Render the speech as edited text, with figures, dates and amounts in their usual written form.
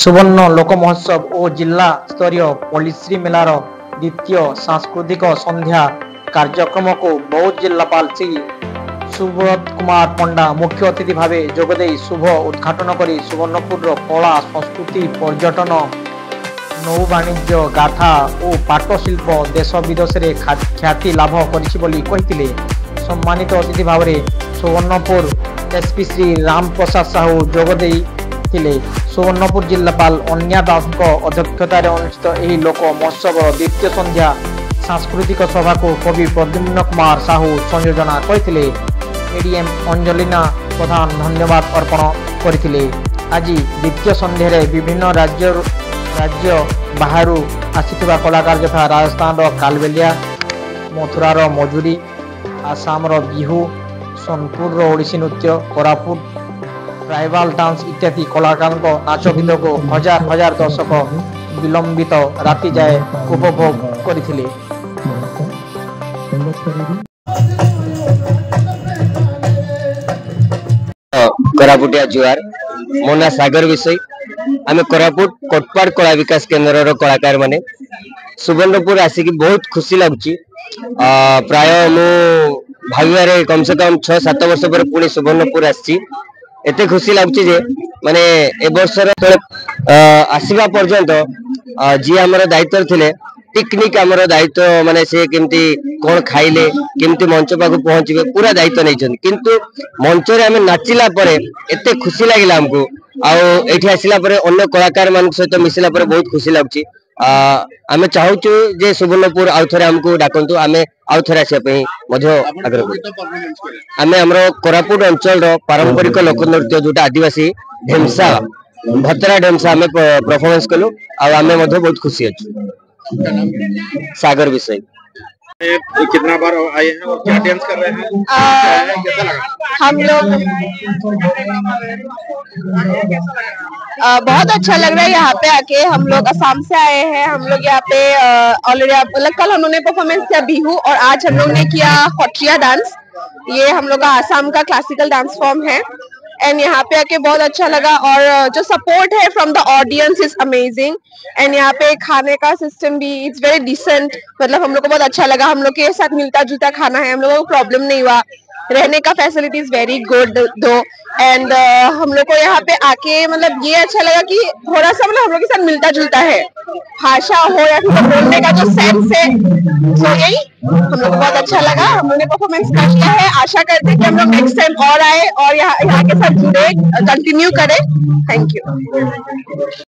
सुवर्ण लोक महोत्सव और जिला स्तरीय पल्लीश्री मेलार द्वितीय सांस्कृतिक संध्या कार्यक्रम को बौद्ध जिलापाल श्री सुब्रत कुमार पंडा मुख्य अतिथि भाव जोगदे शुभ उद्घाटन कर सुवर्णपुर कला संस्कृति पर्यटन नौ वाणिज्य गाथा और पाटशिल्प देश विदेश में ख्याति लाभ कर सम्मानित अतिथि भाव सुवर्णपुर एसपी श्री राम प्रसाद साहू जोगदे सुवर्णपुर जिलापाल अन्या दास अध्यक्षतार अनुष्ठित यह लोक महोत्सव द्वितीय संध्या सांस्कृतिक सभा को कवि प्रद्युम्न कुमार साहू संयोजना करते एडीएम अंजलिना प्रधान धन्यवाद अर्पण करते। आज द्वितीय संध्यारे विभिन्न राज्य बाहर आसीथिबा कलाकार यथा राजस्थान कालबेलिया मथुरार मजूरी आसाम बिहू सोनपुर ओडिसी नृत्य कोरापुट ट्राइबल डांस इत्यादि कलाकार नाच गीत को हजार हजार दर्शक विलंबित राति जाए उपभोग करथिले। कोरापुटिया जुआर मो ना सागर विषय आम कोरापुट कोटपाड़ कला विकास केन्द्र कलाकार माने सुवर्णपुर आसिक बहुत खुशी लगुच। प्राय मु भाग्य कम से कम 6-7 वर्ष पर पुणी सुवर्णपुर आसी एते खुशी लगुच जे माने ए वर्षर आसीबा पर्यंत जी हमर दायित्व थिले पिकनिक हमर दायित्व माने से केमती कोन खाइले केमती मंच पाक पहुंचबे पूरा दायित्व नै छन किंतु मंच रे हमें नाचिला परे एते खुशी लागिला हमको आ एठी आसिला परे अन्य कलाकार मान सहित मिसिला परे बहुत खुशी लगुच। आमे चाहूचु जे सुवर्णपुर आउथरे हमको डाकंतु आमे आउथरे आसे पई मध्य आग्रह आमे हमरो कोरापुट अंचल रो पारंपरिक लोक नृत्य जोटा आदिवासी ढेमसा भतरा ढेमसा आमे परफॉर्मेंस कलु आ आमे मध्य बहुत खुशी अछि। सागर विषय कितना बार आए हैं और क्या डांस कर रहे हैं कैसा लगा? हम लोग बहुत अच्छा लग रहा है यहाँ पे आके। हम लोग असम से आए हैं। हम लोग यहाँ पे ऑलरेडी कल हम लोग ने परफॉर्मेंस किया बिहू और आज हम लोग ने किया खटिया डांस। ये हम लोग का आसाम का क्लासिकल डांस फॉर्म है एंड यहाँ पे आके बहुत अच्छा लगा और जो सपोर्ट है from the audience is amazing and यहाँ पे खाने का सिस्टम भी इट्स वेरी डिसेंट। मतलब हम लोग को बहुत अच्छा लगा। हम लोग के साथ मिलता जुलता खाना है। हम लोगों को प्रॉब्लम नहीं हुआ। रहने का फैसिलिटी इज वेरी गुड दो एंड हम लोग को यहाँ पे आके मतलब ये अच्छा लगा कि थोड़ा सा मतलब हम लोग के साथ मिलता जुलता है भाषा हो या फिर बोलने का जो सेंस है। तो यही हम लोग को बहुत अच्छा लगा। हम लोग ने परफॉर्मेंस कर लिया है। आशा करते हैं कि हम लोग नेक्स्ट टाइम और आए और यहाँ के साथ जुड़े कंटिन्यू करें। Thank you.